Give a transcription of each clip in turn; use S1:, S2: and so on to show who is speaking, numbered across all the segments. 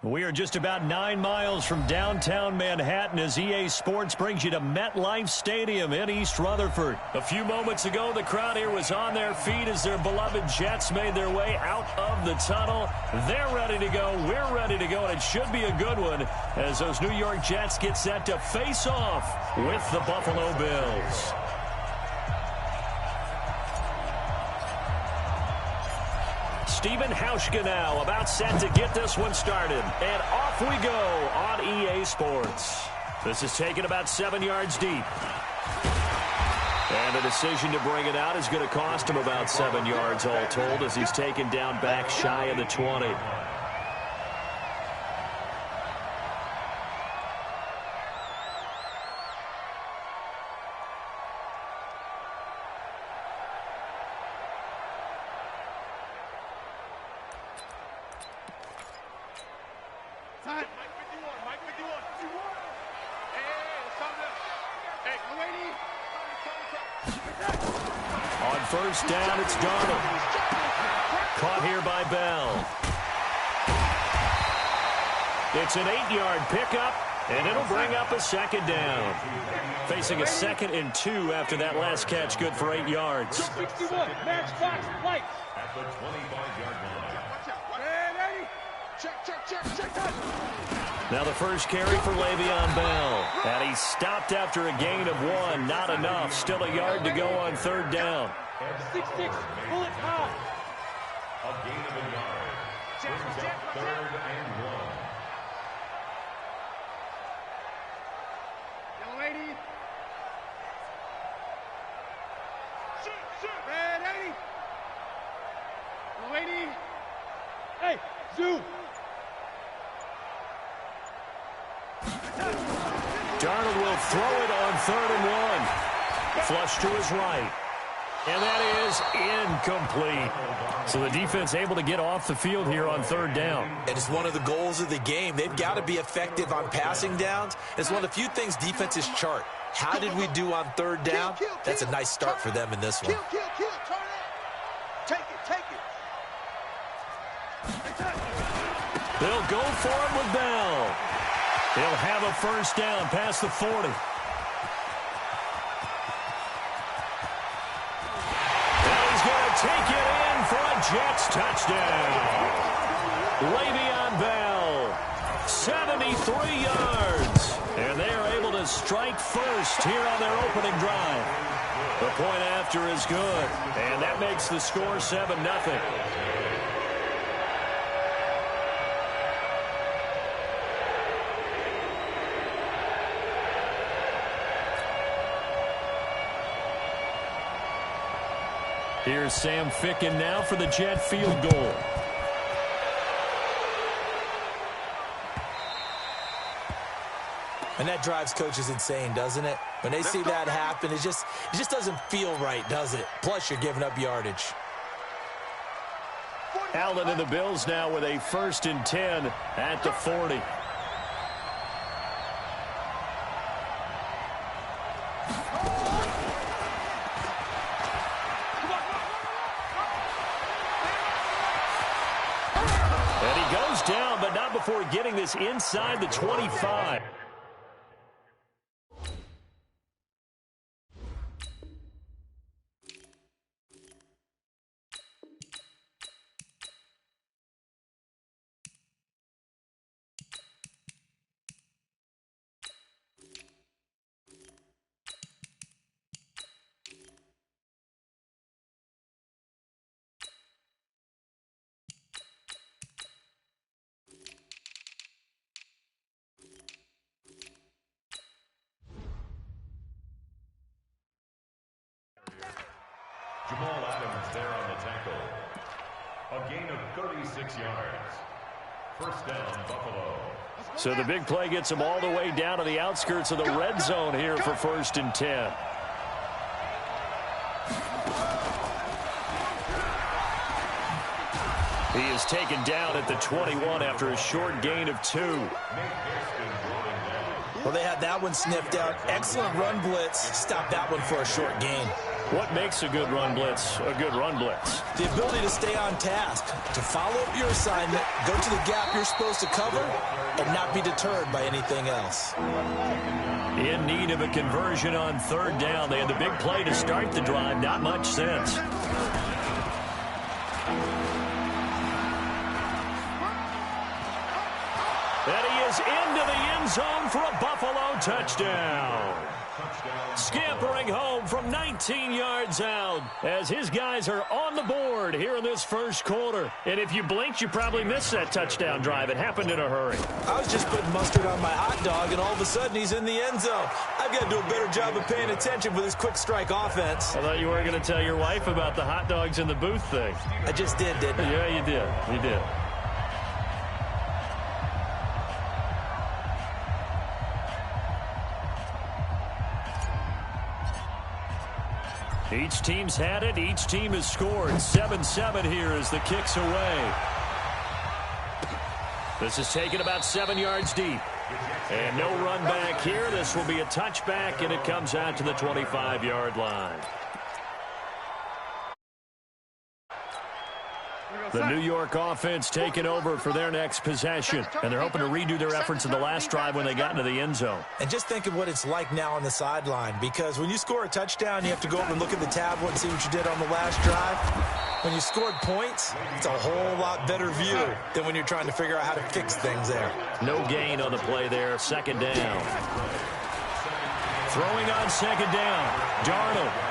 S1: We are just about 9 miles from downtown Manhattan as EA Sports brings you to MetLife Stadium in East Rutherford. A few moments ago, the crowd here was on their feet as their beloved Jets made their way out of the tunnel. They're ready to go. We're ready to go, and it should be a good one as those New York Jets get set to face off with the Buffalo Bills. Steven Hauschka now about set to get this one started. And off we go on EA Sports. This is taken about 7 yards deep. And the decision to bring it out is going to cost him about 7 yards all told as he's taken down back shy of the 20. First down, it's Darnold. Caught here by Bell. It's an 8-yard pickup, and it'll bring up a second down. Facing a 2nd and 2 after that last catch, good for 8 yards.
S2: 61, match box, lights.
S3: At the 25-yard line.
S2: Check.
S1: Now the first carry for Le'Veon Bell. And he stopped after a gain of 1. Not enough. Still a yard to go on 3rd down.
S2: 6-6, bullet high.
S3: A gain of a yard. Brings up 3rd and 1.
S2: Young lady. Shoot. Red 80. Young lady. Hey, zoom.
S1: Darnold will throw it on 3rd and 1. Flush to his right. And that is incomplete. So the defense able to get off the field here on 3rd down.
S4: And it's one of the goals of the game. They've got to be effective on passing downs. It's one of the few things defenses chart. How did we do on 3rd down? That's a nice start for them in this one.
S2: Kill. Turn it. Take it.
S1: They'll go for it with Bell. He'll have a first down past the 40. Take it in for a Jets touchdown. Le'Veon Bell, 73 yards. And they are able to strike first here on their opening drive. The point after is good. And that makes the score 7-0. Here's Sam Ficken now for the Jet field goal.
S4: And that drives coaches insane, doesn't it? When they see that happen, it just doesn't feel right, does it? Plus, you're giving up yardage.
S1: Allen and the Bills now with a 1st and 10 at the 40. Down, but not before getting this inside the 25.
S3: Jamal Adams there on the tackle. A gain of 36 yards. First down, Buffalo.
S1: So the big play gets him all the way down to the outskirts of the red zone here for 1st and 10. He is taken down at the 21 after a short gain of 2.
S4: Well, they had that one sniffed out. Excellent run blitz. Stop that one for a short gain.
S1: What makes a good run blitz a good run blitz?
S4: The ability to stay on task, to follow up your assignment, go to the gap you're supposed to cover, and not be deterred by anything else.
S1: In need of a conversion on third down. They had the big play to start the drive. Not much sense. And he is into the end zone for a Buffalo touchdown. Scampering home from 19 yards out as his guys are on the board here in this first quarter. And if you blinked, you probably missed that touchdown drive. It happened in a hurry.
S4: I was just putting mustard on my hot dog, and all of a sudden he's in the end zone. I've got to do a better job of paying attention with this quick strike offense.
S1: I thought you were going to tell your wife about the hot dogs in the booth thing.
S4: I just did, didn't I?
S1: Yeah, you did. You did. Each team's had it. Each team has scored. 7-7 here as the kick's away. This is taken about 7 yards deep. And no run back here. This will be a touchback, and it comes out to the 25-yard line. The New York offense taking over for their next possession. And they're hoping to redo their efforts in the last drive when they got into the end zone.
S4: And just think of what it's like now on the sideline, because when you score a touchdown, you have to go over and look at the tablet and see what you did on the last drive. When you scored points, it's a whole lot better view than when you're trying to figure out how to fix things there.
S1: No gain on the play there. Second down. Throwing on second down. Darnold.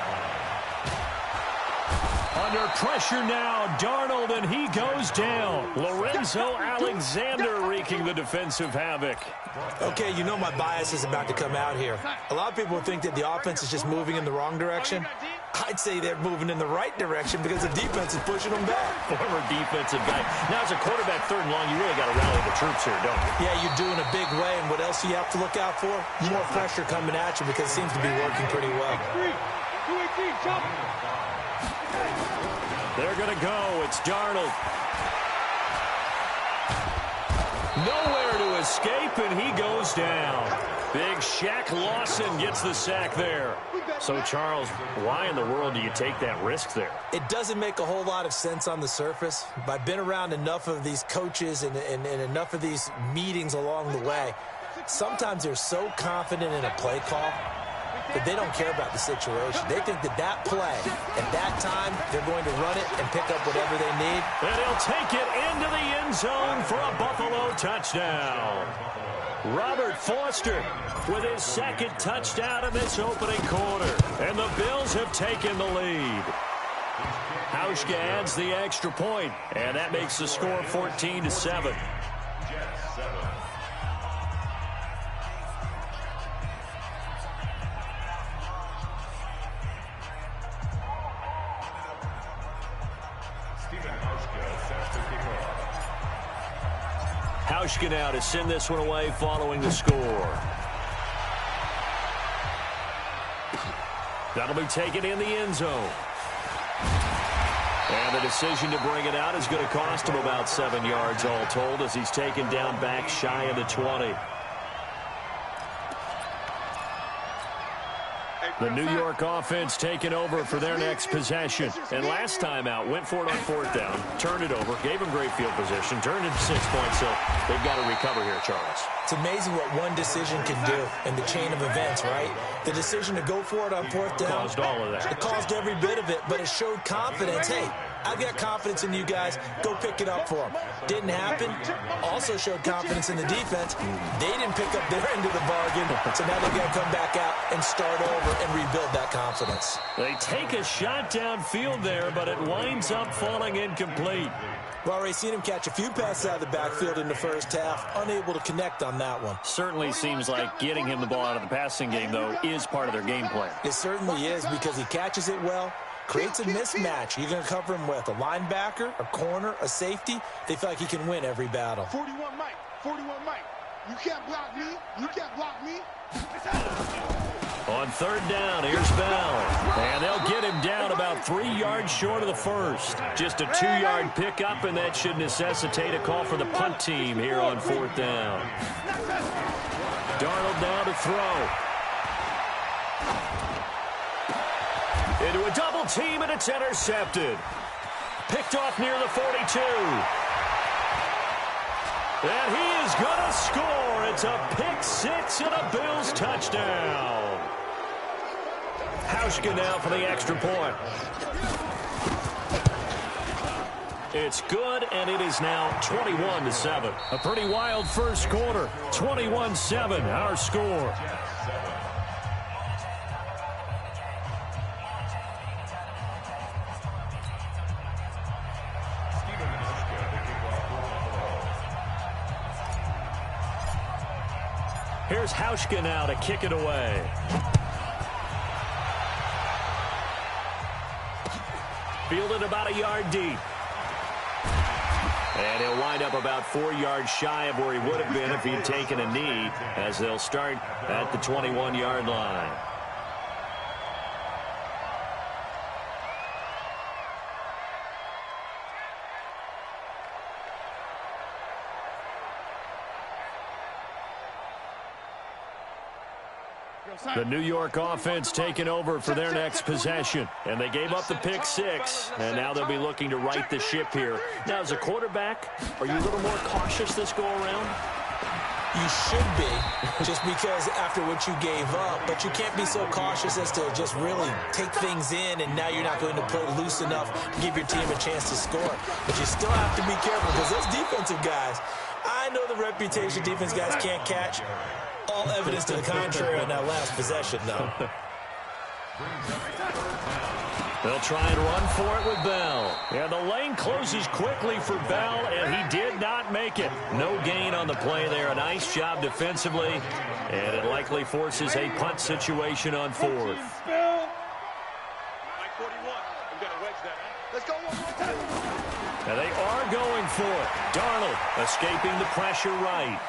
S1: Under pressure now, Darnold, and he goes down. Lorenzo Alexander wreaking the defensive havoc.
S4: Okay, you know my bias is about to come out here. A lot of people think that the offense is just moving in the wrong direction. I'd say they're moving in the right direction because the defense is pushing them back.
S1: Former defensive back. Now, as a quarterback, third and long, you really got to rally the troops here, don't you?
S4: Yeah, you do in a big way, and what else do you have to look out for? More pressure coming at you because it seems to be working pretty well.
S2: 2-18, jump.
S1: They're going to go. It's Darnold. Nowhere to escape, and he goes down. Big Shaq Lawson gets the sack there. So, Charles, why in the world do you take that risk there?
S4: It doesn't make a whole lot of sense on the surface. But I've been around enough of these coaches and enough of these meetings along the way. Sometimes they're so confident in a play call that they don't care about the situation. They think that that play, at that time, they're going to run it and pick up whatever they need.
S1: And he'll take it into the end zone for a Buffalo touchdown. Robert Foster with his second touchdown in this opening quarter. And the Bills have taken the lead. Hauschka adds the extra point, and that makes the score 14-7. Hauschka now to send this one away following the score. That'll be taken in the end zone. And the decision to bring it out is going to cost him about 7 yards all told as he's taken down back shy of the 20. The New York offense taking over for their next possession. And last time out, went for it on fourth down, turned it over, gave them great field position, turned it 6 points, so they've got to recover here, Charles.
S4: It's amazing what one decision can do in the chain of events, right? The decision to go for it on fourth down.
S1: Caused all of that.
S4: It caused every bit of it, but it showed confidence. Hey, I've got confidence in you guys. Go pick it up for them. Didn't happen. Also showed confidence in the defense. They didn't pick up their end of the bargain, so now they've got to come back out and start over and rebuild that confidence.
S1: They take a shot downfield there, but it winds up falling incomplete.
S4: We've already seen him catch a few passes out of the backfield in the first half, unable to connect on that one.
S1: Certainly seems like getting him the ball out of the passing game, though, is part of their game plan.
S4: It certainly is because he catches it well, creates a mismatch. You're going to cover him with a linebacker, a corner, a safety. They feel like he can win every battle.
S2: 41 Mike. 41 Mike. You can't block me. You can't block me.
S1: On third down, here's Bell. And they'll get him down about 3 yards short of the first. Just a 2-yard pickup, and that should necessitate a call for the punt team here on fourth down. Darnold down to throw. Into a double team, and it's intercepted. Picked off near the 42. And he is going to score. It's a pick six and a Bills touchdown. Hauschka now for the extra point. It's good, and it is now 21-7. A pretty wild first quarter. 21-7, our score. Here's Hauschka now to kick it away. Fielded about a yard deep. And he'll wind up about 4 yards shy of where he would have been if he'd taken a knee, as they'll start at the 21-yard line. The New York offense taking over for their next possession. And they gave up the pick six, and now they'll be looking to right the ship here. Now, as a quarterback, are you a little more cautious this go-around?
S4: You should be, just because after what you gave up. But you can't be so cautious as to just really take things in, and now you're not going to play loose enough to give your team a chance to score. But you still have to be careful, because those defensive guys, I know the reputation defense guys can't catch. All evidence to the contrary on that last possession, though.
S1: They'll try and run for it with Bell. And the lane closes quickly for Bell, and he did not make it. No gain on the play there. A nice job defensively, and it likely forces a punt situation on fourth. And they are going for it. Darnold escaping the pressure right.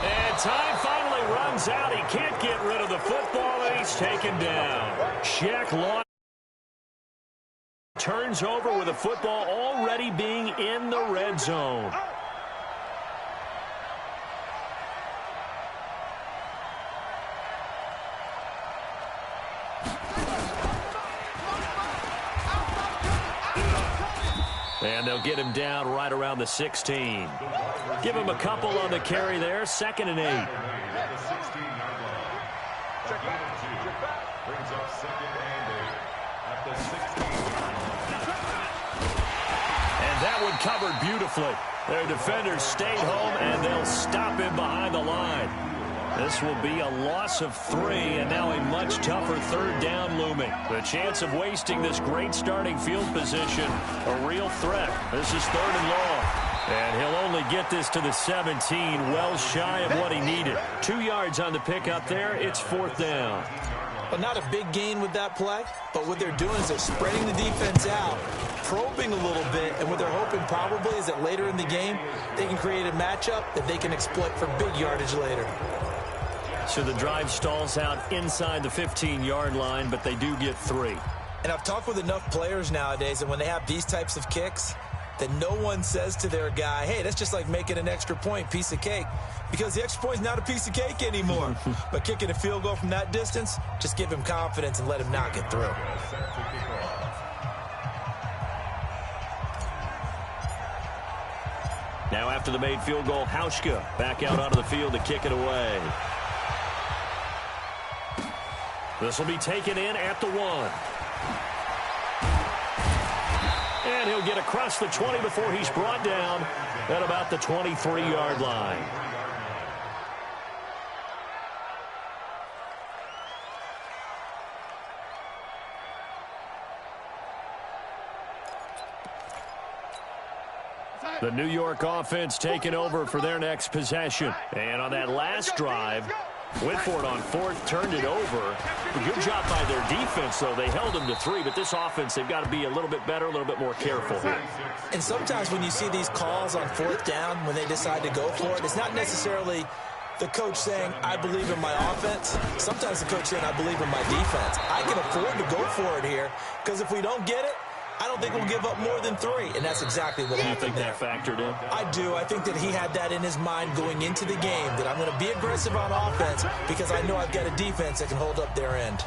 S1: And time finally runs out. He can't get rid of the football, and he's taken down. Shaq Long turns over with the football already being in the red zone. And they'll get him down right around the 16. Give him a couple on the carry there. 2nd and 8.
S3: At the 16-yard line. A gain of 2. Brings up 2nd and 8. At the 16-yard line.
S1: And that one covered beautifully. Their defenders stayed home, and they'll stop him behind the line. This will be a loss of 3, and now a much tougher 3rd down looming. The chance of wasting this great starting field position, a real threat. This is 3rd and long. And he'll only get this to the 17, well shy of what he needed. 2 yards on the pickup there. It's 4th down.
S4: But not a big gain with that play, but what they're doing is they're spreading the defense out, probing a little bit, and what they're hoping probably is that later in the game, they can create a matchup that they can exploit for big yardage later.
S1: So the drive stalls out inside the 15-yard line, but they do get 3.
S4: And I've talked with enough players nowadays, and when they have these types of kicks, that no one says to their guy, hey, that's just like making an extra point, piece of cake. Because the extra point is not a piece of cake anymore. But kicking a field goal from that distance, just give him confidence and let him knock it through.
S1: Now after the made field goal, Hauschka back out onto the field to kick it away. This will be taken in at the 1. And he'll get across the 20 before he's brought down at about the 23-yard line. The New York offense taking over for their next possession. And on that last drive, went for it on 4th, turned it over. A good job by their defense, though. They held them to 3, but this offense, they've got to be a little bit better, a little bit more careful here.
S4: And sometimes when you see these calls on 4th down, when they decide to go for it, it's not necessarily the coach saying, I believe in my offense. Sometimes the coach saying, I believe in my defense. I can afford to go for it here, because if we don't get it, I don't think we'll give up more than 3, and that's exactly what happened there.
S1: You think that factored in?
S4: I do. I think that he had that in his mind going into the game, that I'm going to be aggressive on offense because I know I've got a defense that can hold up their end.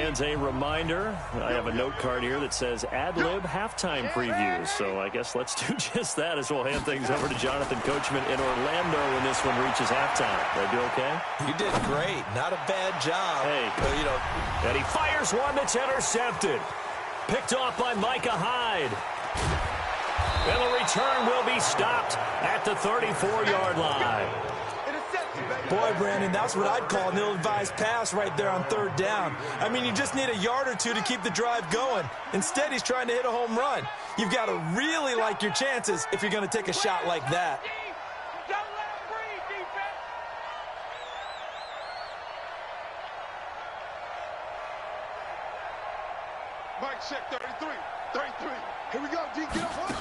S1: fans a reminder. I have a note card here that says ad-lib halftime previews. So I guess let's do just that as we'll hand things over to Jonathan Coachman in Orlando when this one reaches halftime. Did I do okay?
S4: You did great. Not a bad job.
S1: Hey. And he fires one that's intercepted. Picked off by Micah Hyde. And the return will be stopped at the 34-yard line.
S4: Boy, Brandon, that's what I'd call an ill-advised pass right there on third down. I mean, you just need a yard or two to keep the drive going. Instead, he's trying to hit a home run. You've got to really like your chances if you're going to take a shot like that.
S2: Mike check 33. 33. Here we go, D. Get up.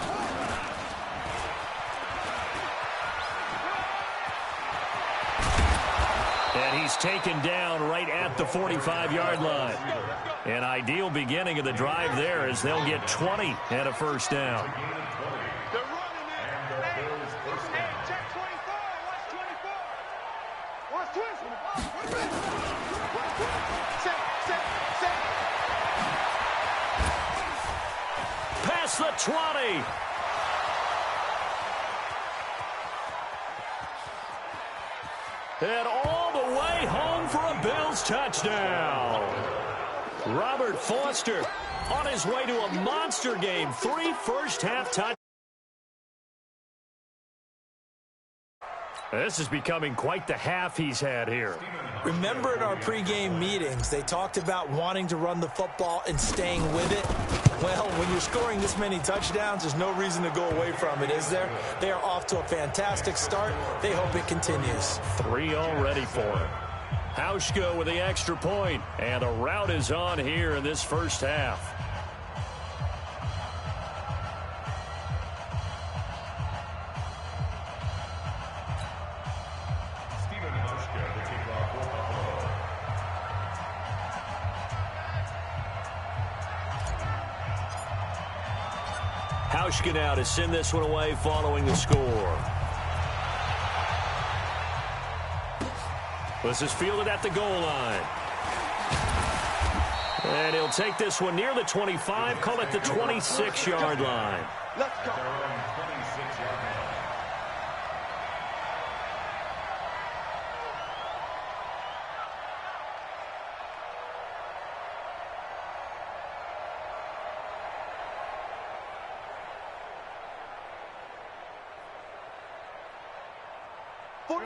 S1: And he's taken down right at the 45-yard line. An ideal beginning of the drive there as they'll get 20 and a first down.
S2: They're running it. Hey, check 24. Watch 24. Watch 20. Set.
S1: Past the 20. And all the way home for a Bills touchdown. Robert Foster on his way to a monster game. 3 first-half touchdowns. This is becoming quite the half he's had here.
S4: Remember in our pregame meetings, they talked about wanting to run the football and staying with it? Well, when you're scoring this many touchdowns, there's no reason to go away from it, is there? They are off to a fantastic start. They hope it continues.
S1: 3 already for him. Hauschka with the extra point, and the route is on here in this first half. Hauschka now to send this one away following the score. This is fielded at the goal line. And he'll take this one near the 25, call it the 26-yard line.
S2: Let's go.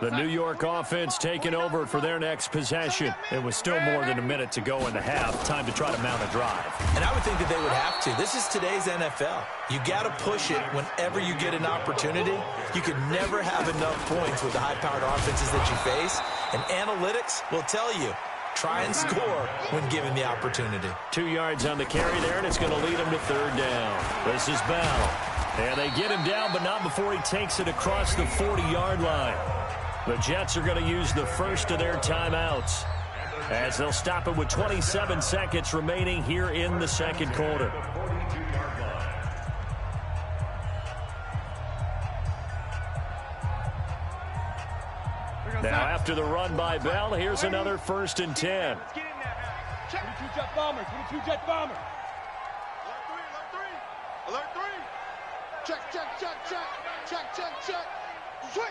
S1: The New York offense taking over for their next possession. It was still more than a minute to go in the half. Time to try to mount a drive.
S4: And I would think that they would have to. This is today's NFL. You got to push it whenever you get an opportunity. You can never have enough points with the high-powered offenses that you face. And analytics will tell you, try and score when given the opportunity.
S1: 2 yards on the carry there, and it's going to lead him to third down. This is Bell. And they get him down, but not before he takes it across the 40-yard line. The Jets are going to use the first of their timeouts as they'll stop it with 27 seconds remaining here in the second quarter. Now after the run by Bell, here's another 1st and 10.
S2: 22 jet bomber. 22 jet bomber. Alert 3. Check. Switch.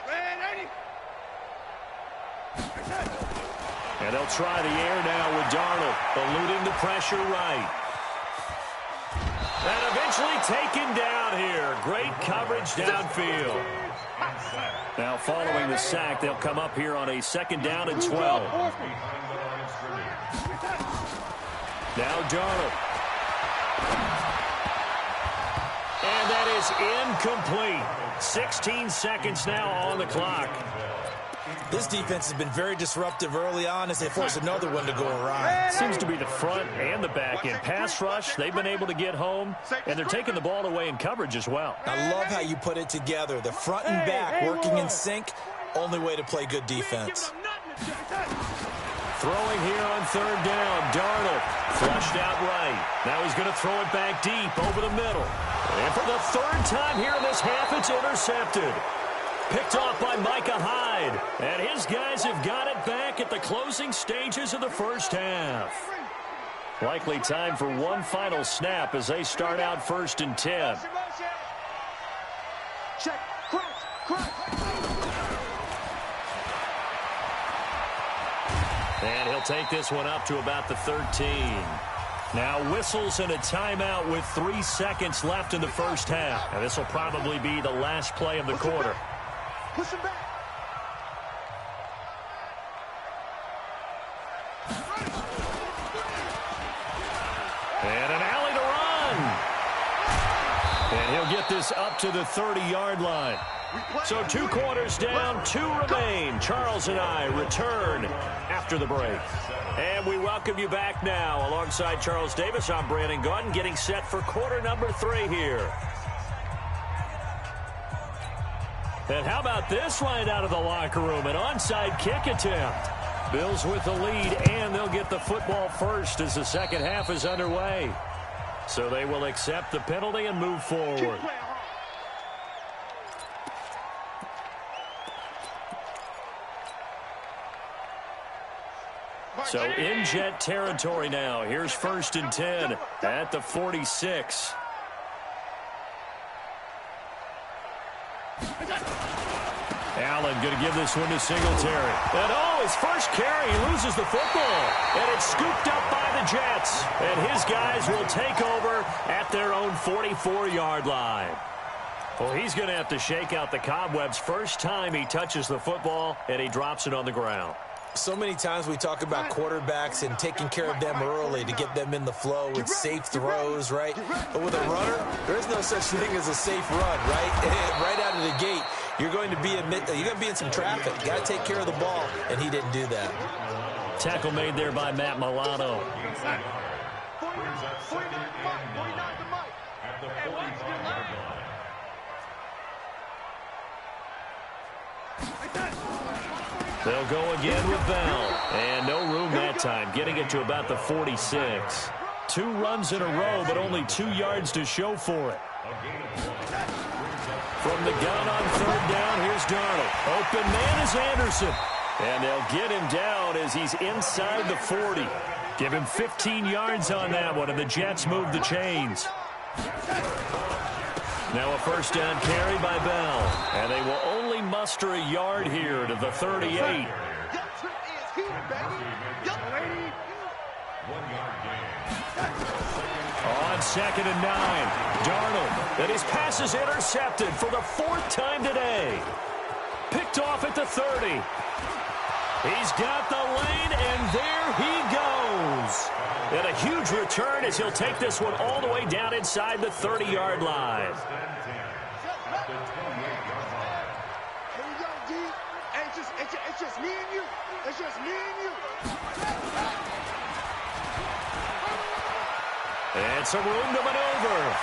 S1: And they'll try the air now with Darnold, eluding the pressure right. And eventually taken down here. Great coverage downfield. Now following the sack, they'll come up here on a 2nd down and 12. Now Darnold. And that is incomplete. 16 seconds now on the clock.
S4: This defense has been very disruptive early on as they force another one to go around.
S1: Seems to be the front and the back end. Pass rush, they've been able to get home, and they're taking the ball away in coverage as well.
S4: I love how you put it together. The front and back working in sync, only way to play good defense.
S1: Throwing here on 3rd down, Darnold flushed out right. Now he's going to throw it back deep over the middle. And for the 3rd time here in this half, it's intercepted. Picked off by Micah Hyde. And his guys have got it back at the closing stages of the first half. Likely time for one final snap as they start out 1st and 10.
S2: Check. Cross.
S1: And he'll take this one up to about the 13. Now whistles and a timeout with 3 seconds left in the first half. And this will probably be the last play of the quarter.
S2: Push him back.
S1: And an alley to run. And he'll get this up to the 30-yard line. So 2 quarters down, 2 remain. Charles and I return after the break. And we welcome you back now. Alongside Charles Davis, I'm Brandon Gaudin, getting set for quarter number 3 here. And how about this right out of the locker room? An onside kick attempt. Bills with the lead, and they'll get the football first as the second half is underway. So they will accept the penalty and move forward. So in Jet territory now. Here's 1st and 10 at the 46. Allen going to give this one to Singletary. And his first carry, he loses the football. And it's scooped up by the Jets. And his guys will take over at their own 44-yard line. Well, he's going to have to shake out the cobwebs first time he touches the football, and he drops it on the ground.
S4: So many times we talk about quarterbacks and taking care of them early to get them in the flow with safe throws, right? But with a runner, there is no such thing as a safe run, right? Right out of the gate, you're going to be in some traffic. You got to take care of the ball, and he didn't do that.
S1: Tackle made there by Matt Milano. They'll go again with Bell. And no room that time, getting it to about the 46. 2 runs in a row, but only 2 yards to show for it. From the gun on 3rd down, here's Darnold. Open man is Anderson. And they'll get him down as he's inside the 40. Give him 15 yards on that one, and the Jets move the chains. Now a 1st down carry by Bell. And they will only muster a yard here to the 38. On 2nd and 9, Darnold. And his pass is intercepted for the 4th time today. Picked off at the 30. He's got the lane, and there he goes. And a huge return as he'll take this one all the way down inside the 30-yard line.
S2: It's just me and you. It's just me and you.
S1: And some room to maneuver.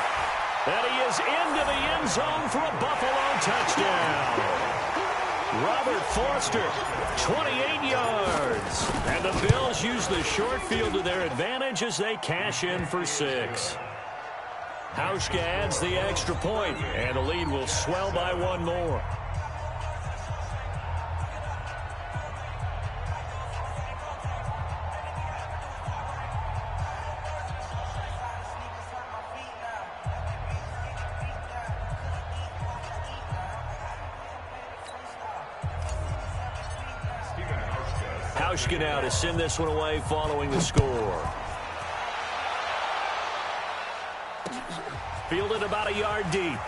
S1: And he is into the end zone for a Buffalo touchdown. Robert Foster, 28 yards. And the Bills use the short field to their advantage as they cash in for 6. Hauschka adds the extra point, and the lead will swell by 1 more. Hauschka now to send this one away following the score. Fielded about a yard deep.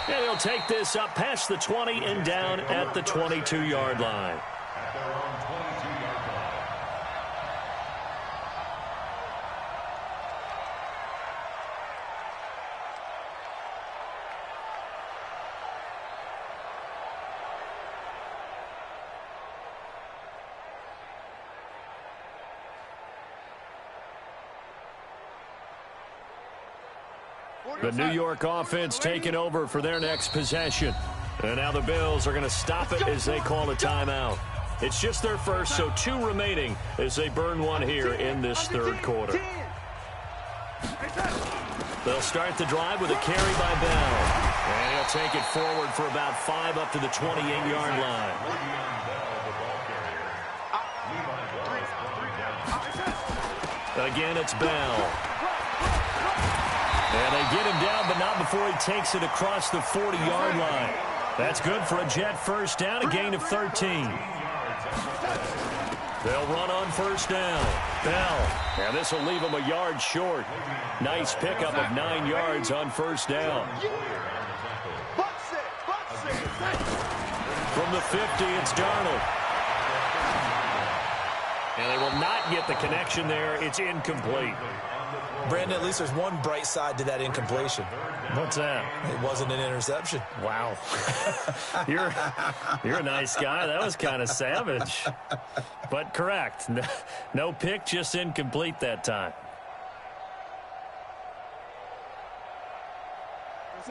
S1: And he'll take this up past the 20 and down at the 22-yard line.
S3: At their own 22-yard line.
S1: The New York offense taking over for their next possession. And now the Bills are going to stop it as they call a timeout. It's just their first, so 2 remaining as they burn one here in this 3rd quarter. They'll start the drive with a carry by Bell. And he'll take it forward for about 5 up to the 28-yard line. Again, it's Bell. And they get him down, but not before he takes it across the 40-yard line. That's good for a Jet first down, a gain of 13. They'll run on first down. Bell. And this will leave him a yard short. Nice pickup of 9 yards on first down. From the 50, it's Darnold. And they will not get the connection there. It's incomplete.
S4: Brandon, at least there's one bright side to that incompletion.
S1: What's that?
S4: It wasn't an interception.
S1: Wow. You're a nice guy. That was kind of savage. But correct. No pick, just incomplete that time.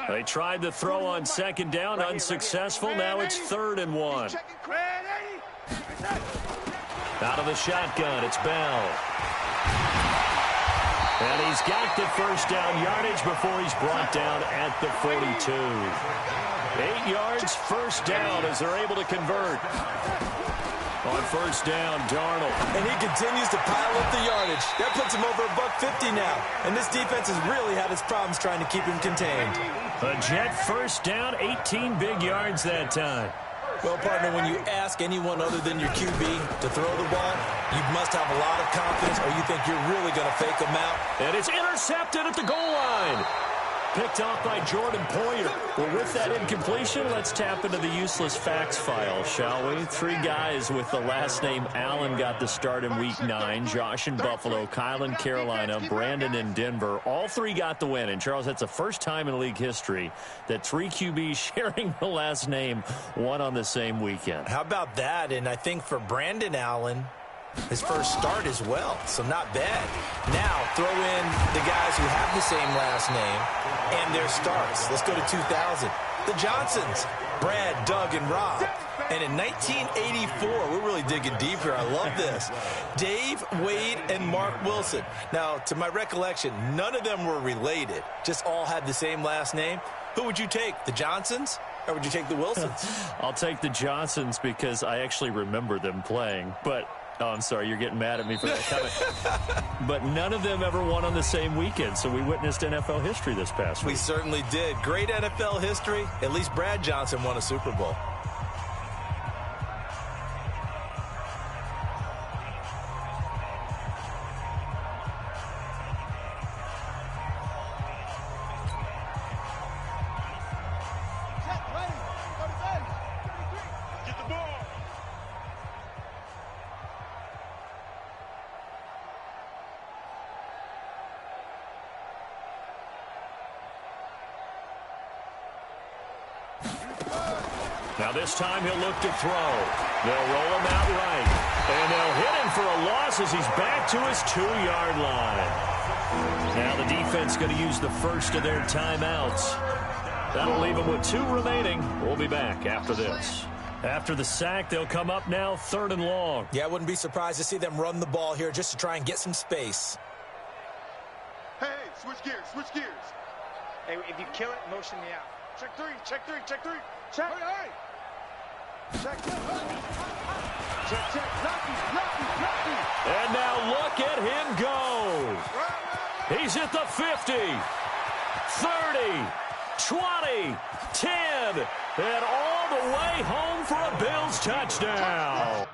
S1: They tried to throw on second down, unsuccessful. Now it's 3rd and 1. Out of the shotgun, it's Bell. And he's got the first down yardage before he's brought down at the 42. 8 yards, first down as they're able to convert. On first down, Darnold.
S4: And he continues to pile up the yardage. That puts him over $150 now. And this defense has really had its problems trying to keep him contained.
S1: A Jet first down, 18 big yards that time.
S4: Well, partner, when you ask anyone other than your QB to throw the ball, you must have a lot of confidence, or you think you're really going to fake them out.
S1: And it's intercepted at the goal line. Picked off by Jordan Poyer. Well, with that incompletion, let's tap into the useless facts file, shall we? 3 guys with the last name Allen got the start in Week 9. Josh in Buffalo, Kyle in Carolina, Brandon in Denver. All 3 got the win. And, Charles, that's the first time in league history that 3 QBs sharing the last name won on the same weekend.
S4: How about that? And I think for Brandon Allen, his first start as well, so not bad. Now, throw in the guys who have the same last name and their starts. Let's go to 2000. The Johnsons, Brad, Doug, and Rob. And in 1984, we're really digging deep here. I love this. Dave, Wade, and Mark Wilson. Now, to my recollection, none of them were related, just all had the same last name. Who would you take, the Johnsons, or would you take the Wilsons?
S1: I'll take the Johnsons because I actually remember them playing, but oh, I'm sorry, you're getting mad at me for that comment. But none of them ever won on the same weekend, so we witnessed NFL history this past week.
S4: We certainly did. Great NFL history. At least Brad Johnson won a Super Bowl.
S1: Now this time he'll look to throw. They'll roll him out right. And they'll hit him for a loss as he's back to his 2-yard line. Now the defense going to use the first of their timeouts. That'll leave them with 2 remaining. We'll be back after this. After the sack, they'll come up now 3rd and long.
S4: Yeah, I wouldn't be surprised to see them run the ball here just to try and get some space.
S2: Hey, switch gears, switch gears.
S5: Hey, if you kill it, motion me out.
S2: Check 3, check 3, check 3. Check. Hey. Check, check. Check, check. Knocky.
S1: And now look at him go. He's at the 50, 30, 20, 10, and all the way home for a Bills touchdown.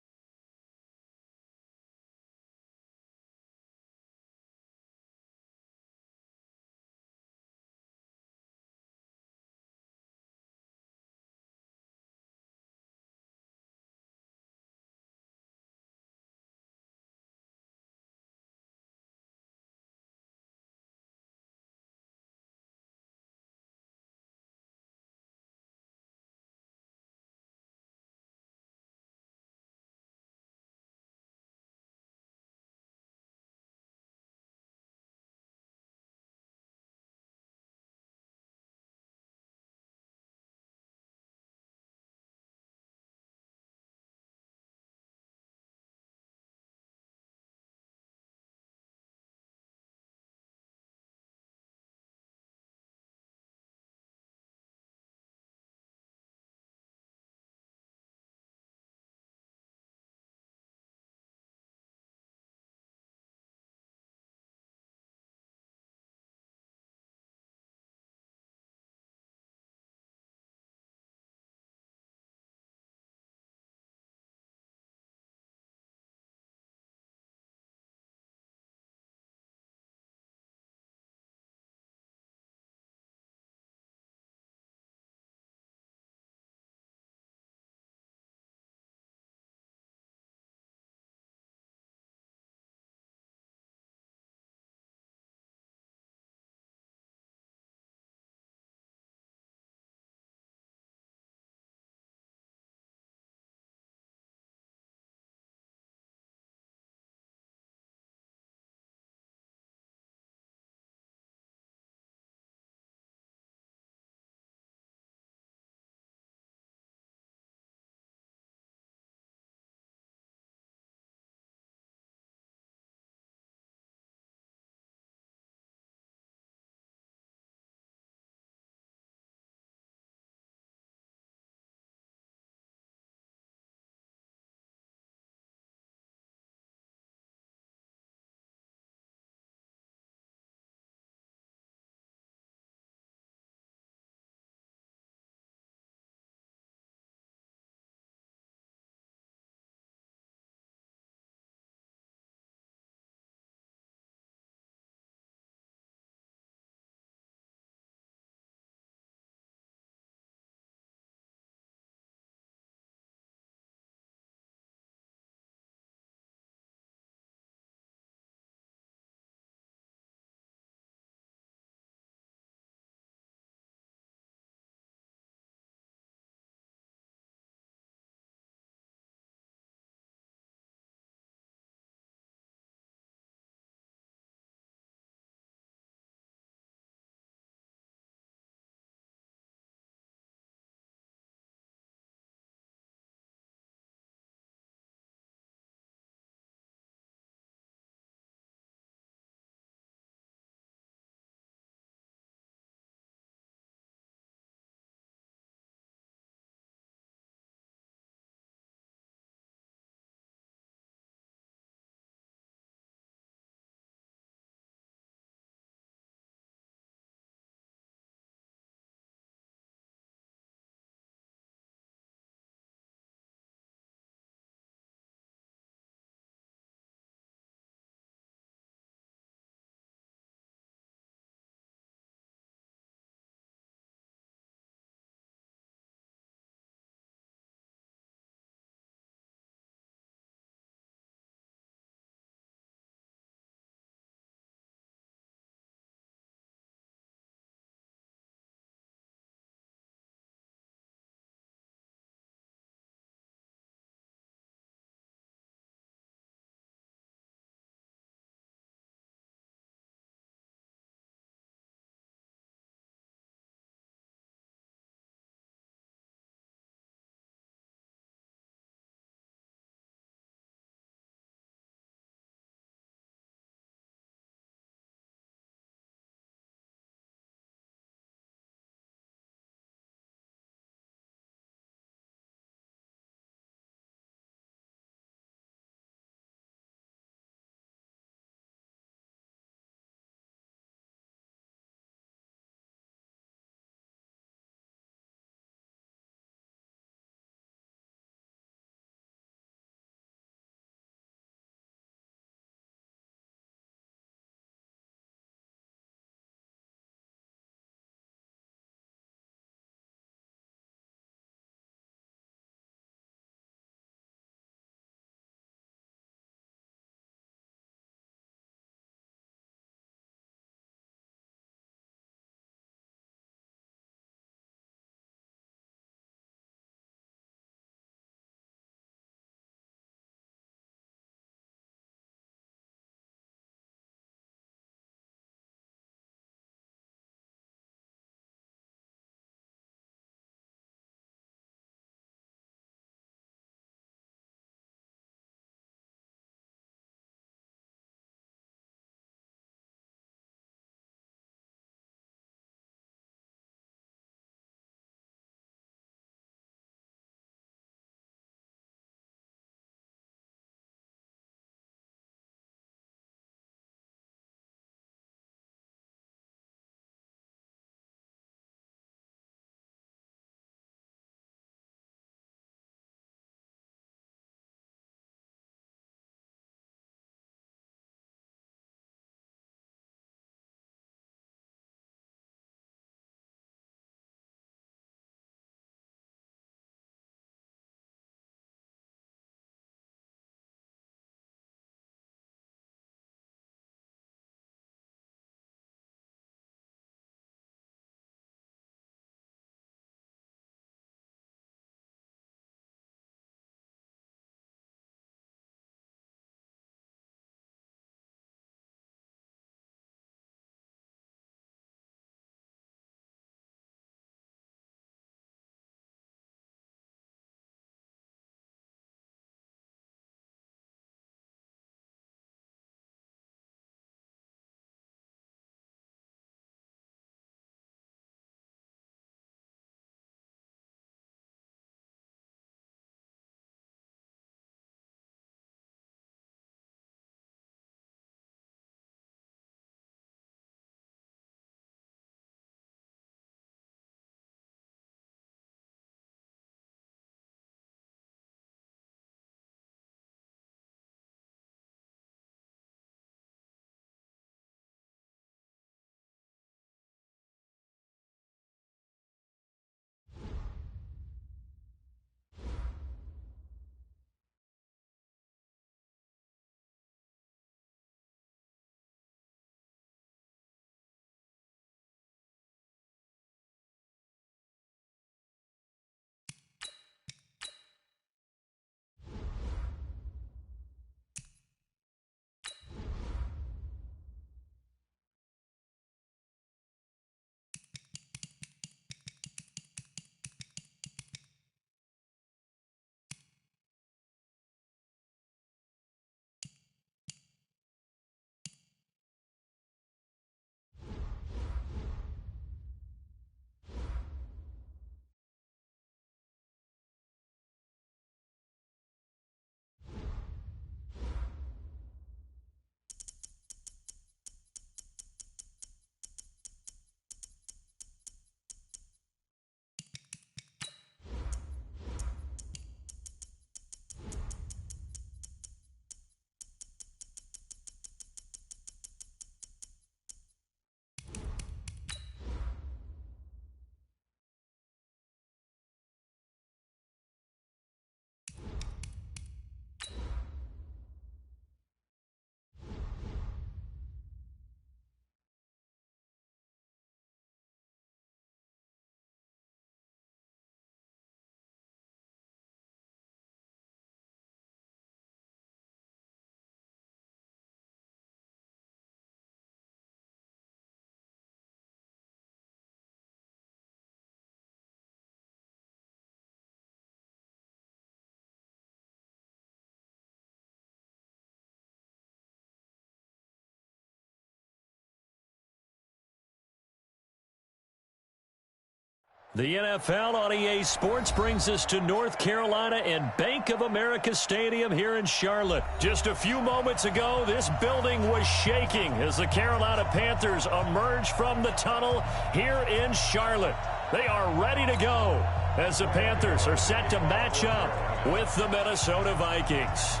S1: The NFL on EA Sports brings us to North Carolina and Bank of America Stadium here in Charlotte. Just a few moments ago, this building was shaking as the Carolina Panthers emerged from the tunnel here in Charlotte. They are ready to go as the Panthers are set to match up with the Minnesota Vikings.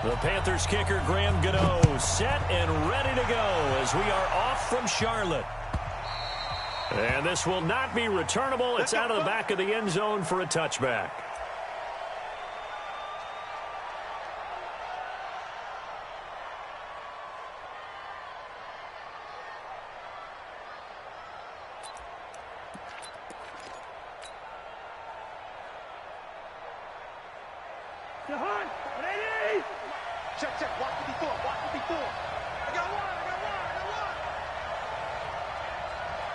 S1: The Panthers kicker Graham Gano set and ready to go as we are off from Charlotte. And this will not be returnable. It's out of the back of the end zone for a touchback.
S2: Check, watch 54, watch 54. I got one.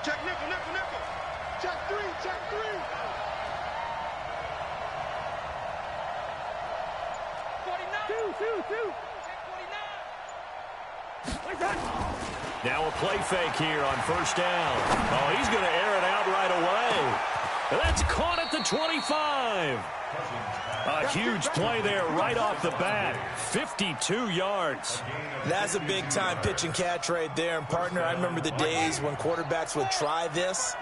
S2: Check nickel. Check three. 49. Two. Check 49.
S1: Now a play fake here on first down. Oh, he's going to air it out right away. That's caught at the 25. A huge play there right off the bat. 52 yards.
S4: That's a big-time pitch and catch right there. And, partner, I remember the days when quarterbacks would try this.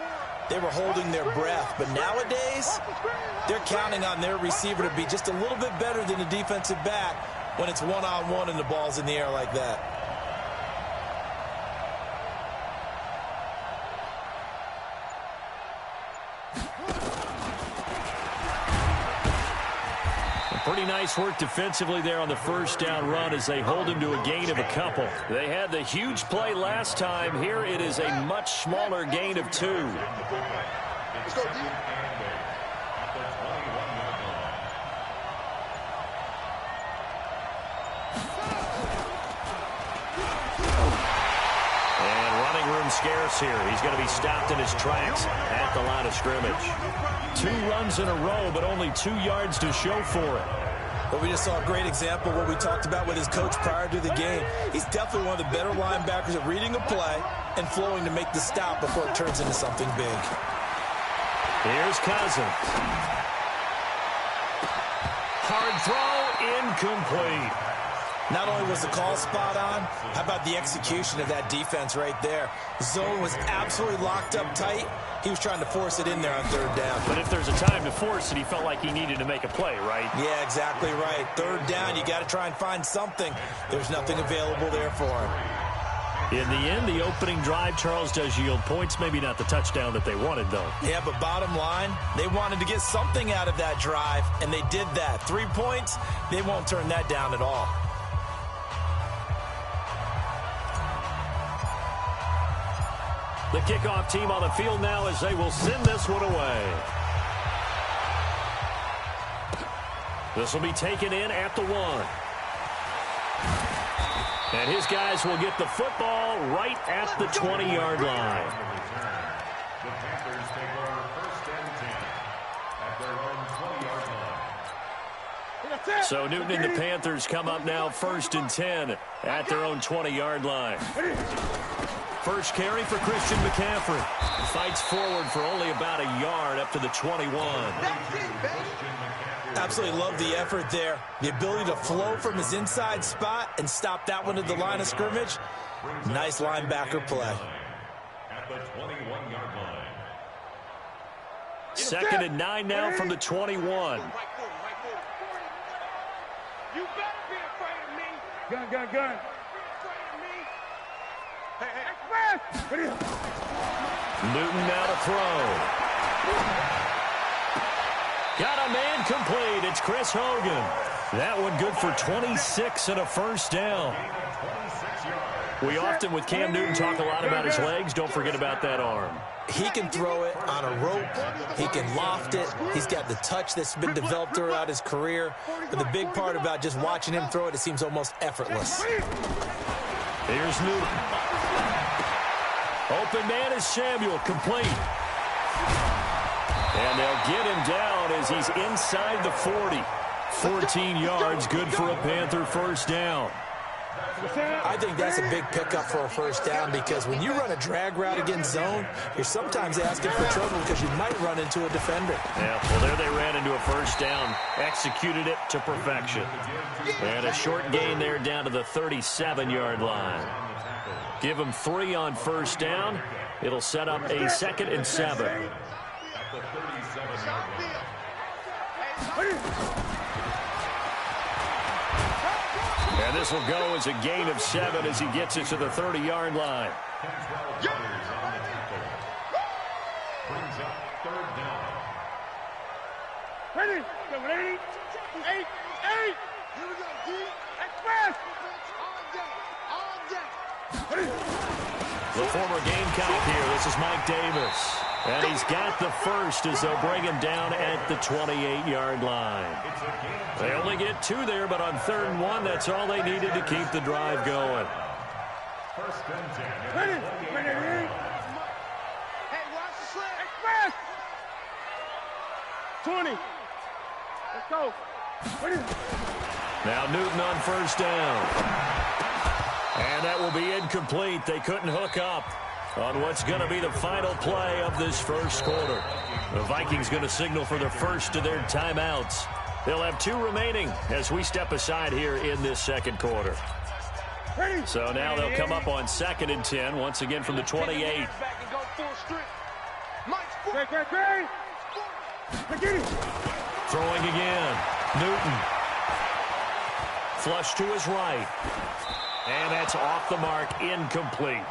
S4: They were holding their breath. But nowadays, they're counting on their receiver to be just a little bit better than the defensive back when it's one-on-one and the ball's in the air like that.
S1: Pretty nice work defensively there on the first down run as they hold him to a gain of a couple. They had the huge play last time. Here it is a much smaller gain of 2.
S2: Let's go, D.
S1: Scarce here. He's going to be stopped in his tracks at the line of scrimmage. 2 runs in a row, but only 2 yards to show for it.
S4: But we just saw a great example of what we talked about with his coach prior to the game. He's definitely one of the better linebackers at reading a play and flowing to make the stop before it turns into something big.
S1: Here's Cousins. Hard throw, incomplete.
S4: Not only was the call spot on, how about the execution of that defense right there? Zone was absolutely locked up tight. He was trying to force it in there on third down.
S1: But if there's a time to force it, he felt like he needed to make a play, right?
S4: Yeah, exactly right. Third down, you got to try and find something. There's nothing available there for him.
S1: In the end, the opening drive, Charles, does yield points. Maybe not the touchdown that they wanted, though.
S4: Yeah, but bottom line, they wanted to get something out of that drive, and they did that. 3 points, they won't turn that down at all.
S1: The kickoff team on the field now as they will send this one away. This will be taken in at the 1. And his guys will get the football right at the 20-yard line.
S3: The Panthers take over first and 10 at their own 20-yard line.
S1: So Newton and the Panthers come up now first and 10 at their own 20-yard line. First carry for Christian McCaffrey. Fights forward for only about a yard up to the 21.
S4: Absolutely love the effort there. The ability to flow from his inside spot and stop that one at the line of scrimmage. Nice linebacker play.
S3: At the 21-yard line.
S1: Second and 9 now from the 21.
S2: You better be afraid of me. Gun.
S1: Newton now to throw. Got a man complete. It's Chris Hogan. That one good for 26 and a first down. We often, with Cam Newton, talk a lot about his legs. Don't forget about that arm.
S4: He can throw it on a rope. He can loft it. He's got the touch that's been developed throughout his career. But the big part about just watching him throw it, it seems almost effortless.
S1: Here's Newton. Open man is Samuel, complete. And they'll get him down as he's inside the 40. 14 yards, good for a Panther first down.
S4: I think that's a big pickup for a first down because when you run a drag route against zone, you're sometimes asking for trouble because you might run into a defender.
S1: Yeah, well, there they ran into a first down, executed it to perfection. And a short gain there down to the 37-yard line. Give them 3 on first down. It'll set up a 2nd and 7.
S3: At the 37-yard line.
S1: And this will go as a gain of 7 as he gets it to the 30-yard line.
S3: On the tackle. Brings up 3rd down.
S2: Ready? Get ready. 8. Here we go, D. Express. On deck.
S1: The former Gamecock here. This is Mike Davis. And he's got the first as they'll bring him down at the 28-yard line. They only get 2 there, but on 3rd and 1, that's all they needed to keep the drive going.
S3: 1st and 10.
S2: Ready? Hey, watch the slant. Express. 20. Let's go. Ready?
S1: Now Newton on first down. And that will be incomplete. They couldn't hook up on what's going to be the final play of this first quarter. The Vikings going to signal for the first of their timeouts. They'll have 2 remaining as we step aside here in this 2nd quarter. So now they'll come up on 2nd and 10, once again from the 28. Throwing again. Newton. Flush to his right. And that's off the mark, incomplete.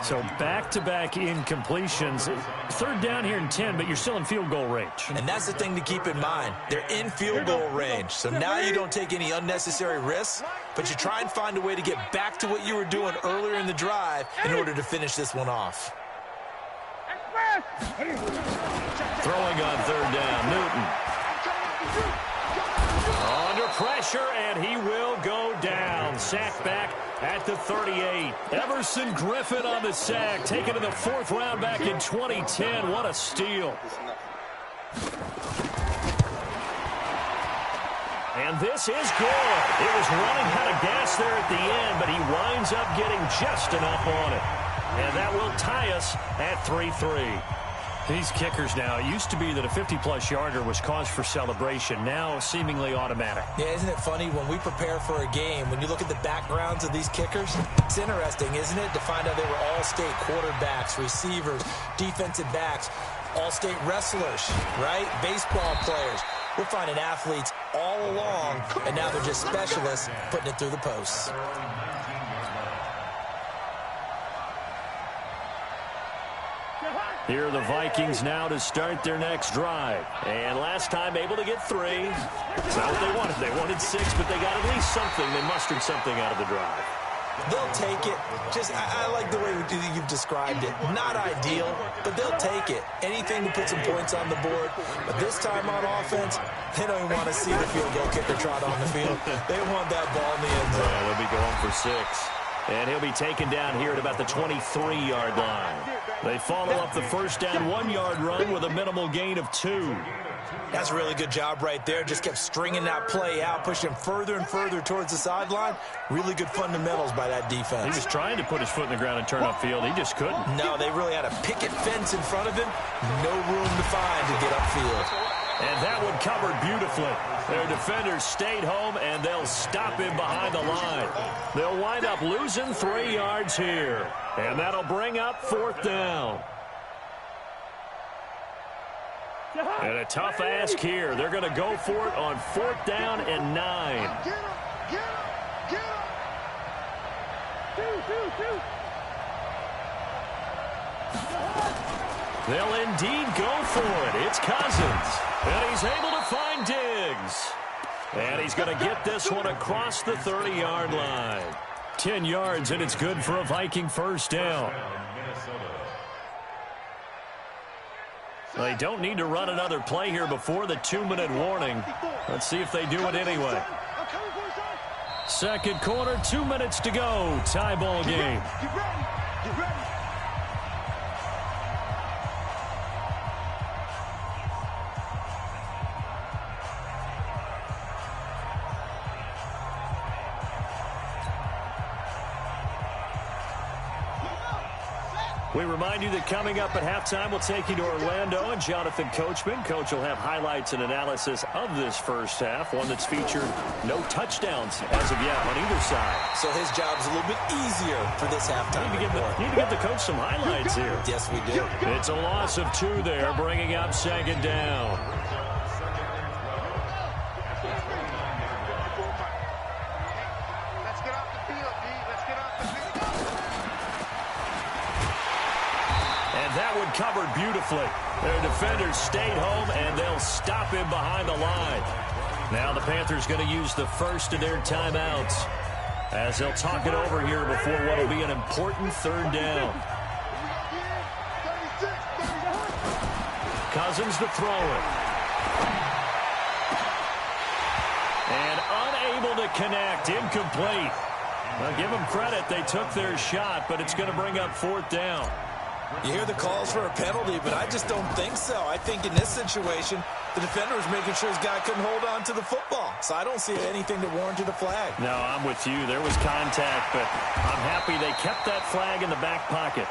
S1: So back-to-back incompletions. 3rd down here and 10, but you're still in field goal range.
S4: And that's the thing to keep in mind. They're in field goal range. So now you don't take any unnecessary risks, but you try and find a way to get back to what you were doing earlier in the drive in order to finish this one off.
S1: Throwing on 3rd down, Newton. Under pressure, and he will go down. Sack back at the 38. Everson Griffin on the sack, taken to the 4th round back in 2010. What a steal. And this is good. It was running out of gas there at the end, but he winds up getting just enough on it. And that will tie us at 3-3. These kickers now, it used to be that a 50-plus yarder was cause for celebration. Now seemingly automatic.
S4: Yeah, isn't it funny when we prepare for a game, when you look at the backgrounds of these kickers, it's interesting, isn't it, to find out they were all-state quarterbacks, receivers, defensive backs, all-state wrestlers, right? Baseball players. We're finding athletes all along, and now they're just specialists putting it through the posts.
S1: Here are the Vikings now to start their next drive. And last time able to get 3. It's not what they wanted. They wanted 6, but they got at least something. They mustered something out of the drive.
S4: They'll take it. I like the way you've described it. Not ideal, but they'll take it. Anything to put some points on the board. But this time on offense, they don't even want to see the field goal kicker trot on the field. They want that ball in the end zone.
S1: Well, they'll be going for 6. And he'll be taken down here at about the 23-yard line. They follow up the first down 1-yard run with a minimal gain of 2.
S4: That's a really good job right there. Just kept stringing that play out, pushing him further and further towards the sideline. Really good fundamentals by that defense.
S1: He was trying to put his foot in the ground and turn upfield. He just couldn't.
S4: No, they really had a picket fence in front of him. No room to find to get upfield.
S1: And that one covered beautifully. Their defenders stayed home, and they'll stop him behind the line. They'll wind up losing 3 yards here. And that'll bring up 4th down. And a tough ask here. They're going to go for it on 4th down and 9.
S2: Get him! Get him! Get him!
S1: They'll indeed go for it. It's Cousins. And he's able to find Diggs. And he's going to get this one across the 30-yard line. 10 yards, and it's good for a Viking first down. They don't need to run another play here before the 2-minute warning. Let's see if they do it anyway. 2nd quarter, 2 minutes to go. Tie ball game.
S2: Get ready! Get ready!
S1: We remind you that coming up at halftime, we'll take you to Orlando and Jonathan Coachman. Coach will have highlights and analysis of this first half, one that's featured no touchdowns as of yet on either side.
S4: So his job's a little bit easier for this halftime.
S1: Need to give the coach some highlights here.
S4: Yes, we do.
S1: It's a loss of 2 there, bringing up second down.
S2: Let's get off the field, D. Let's get off the field.
S1: And that one covered beautifully. Their defenders stayed home, and they'll stop him behind the line. Now the Panthers going to use the first of their timeouts as they'll talk it over here before what will be an important third down. Cousins to throw it. And unable to connect. Incomplete. Well, give them credit. They took their shot, but it's going to bring up fourth down.
S4: You hear the calls for a penalty, but I just don't think so. I think in this situation, the defender was making sure his guy couldn't hold on to the football. So I don't see anything that warranted a flag.
S1: No, I'm with you. There was contact, but I'm happy they kept that flag in the back pocket.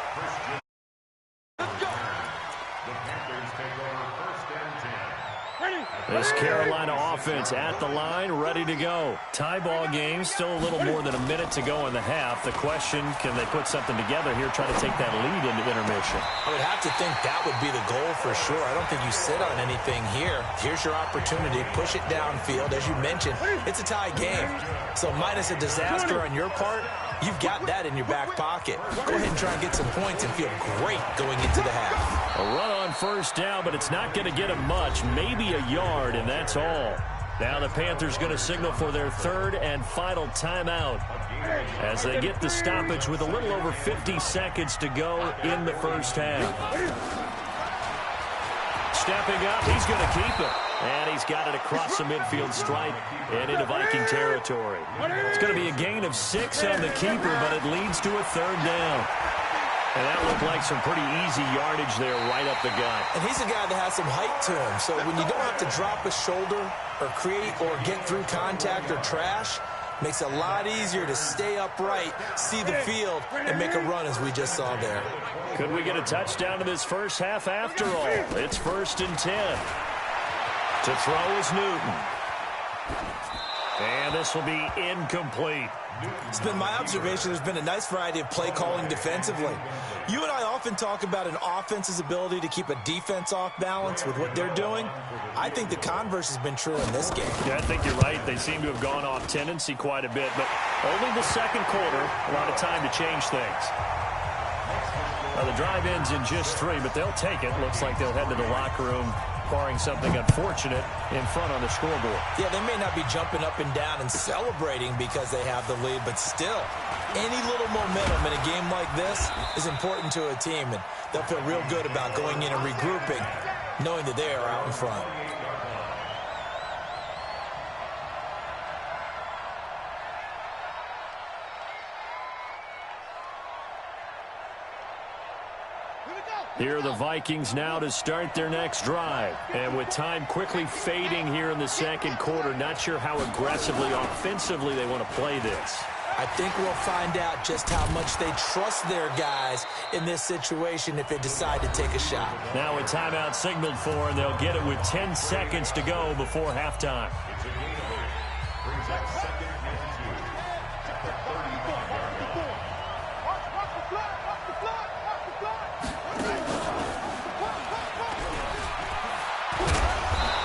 S1: This Carolina offense at the line, ready to go. Tie ball game, still a little more than a minute to go in the half. The question, can they put something together here, try to take that lead into intermission?
S4: I would have to think that would be the goal for sure. I don't think you sit on anything here. Here's your opportunity. Push it downfield. As you mentioned, it's a tie game. So minus a disaster on your part, you've got that in your back pocket. Go ahead and try and get some points and feel great going into the half.
S1: A run on first down, but it's not going to get them much. Maybe a yard, and that's all. Now the Panthers going to signal for their third and final timeout as they get the stoppage with a little over 50 seconds to go in the first half. Stepping up, he's going to keep it. And he's got it across the midfield stripe and into Viking territory. It's going to be a gain of 6 on the keeper, but it leads to a third down. And that looked like some pretty easy yardage there right up the gut.
S4: And he's a guy that has some height to him. So when you don't have to drop a shoulder or create or get through contact or trash, makes it a lot easier to stay upright, see the field, and make a run as we just saw there.
S1: Could we get a touchdown in this first half after all? It's 1st and 10. To throw is Newton. And this will be incomplete.
S4: It's been my observation there's been a nice variety of play calling defensively. You and I often talk about an offense's ability to keep a defense off balance with what they're doing. I think the converse has been true in this game.
S1: Yeah, I think you're right. They seem to have gone off tendency quite a bit, but only the second quarter, a lot of time to change things. Well, the drive ends in just 3, but they'll take it. Looks like they'll head to the locker room, barring something unfortunate in front on the scoreboard.
S4: Yeah, they may not be jumping up and down and celebrating because they have the lead, but still, any little momentum in a game like this is important to a team, and they'll feel real good about going in and regrouping, knowing that they are out in front.
S1: Here are the Vikings now to start their next drive. And with time quickly fading here in the second quarter, not sure how aggressively, offensively they want to play this.
S4: I think we'll find out just how much they trust their guys in this situation if they decide to take a shot.
S1: Now a timeout signaled for, and they'll get it with 10 seconds to go before halftime.
S3: Brings up 2nd and 2 at the 35-yard line.